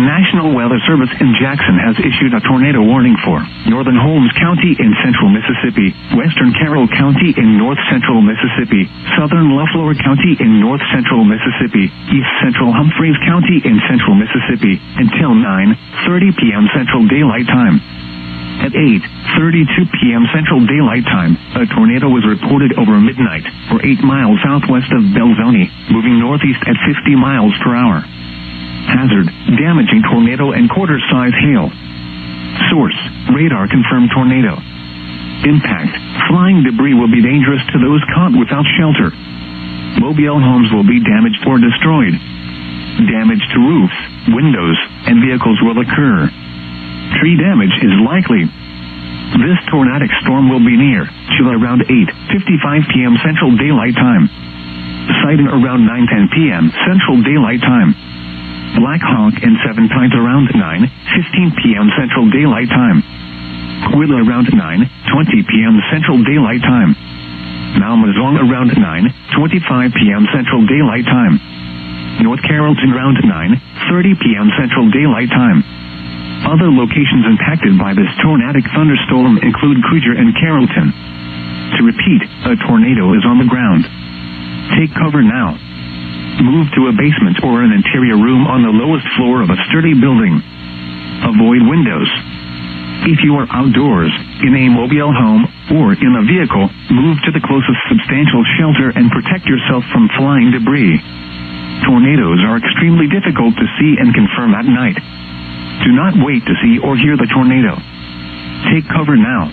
National Weather Service in Jackson has issued a tornado warning for northern Holmes County in central Mississippi, western Carroll County in north central Mississippi, southern Leflore County in north central Mississippi, east central Humphreys County in central Mississippi, until 9:30 p.m. Central Daylight Time. At 8:32 p.m. Central Daylight Time, a tornado was reported over midnight, or 8 miles southwest of Belzoni, moving northeast at 50 miles per hour. Hazard, damaging tornado and quarter-size hail. Source, radar confirmed tornado. Impact, flying debris will be dangerous to those caught without shelter. Mobile homes will be damaged or destroyed. Damage to roofs, windows, and vehicles will occur. Tree damage is likely. This tornadic storm will be near Chile around 8:55 p.m. Central Daylight Time. Sighting around 9:10 p.m. Central Daylight Time. Black Hawk and 7 tides around 9:15 p.m. Central Daylight Time. Quilla around 9:20 p.m. Central Daylight Time. Malmaison around 9:25 p.m. Central Daylight Time. North Carrollton around 9:30 p.m. Central Daylight Time. Other locations impacted by this tornadic thunderstorm include Krieger and Carrollton. To repeat, a tornado is on the ground. Take cover now. Move to a basement or an interior room on the lowest floor of a sturdy building. Avoid windows. If you are outdoors, in a mobile home, or in a vehicle, move to the closest substantial shelter and protect yourself from flying debris. Tornadoes are extremely difficult to see and confirm at night. Do not wait to see or hear the tornado. Take cover now.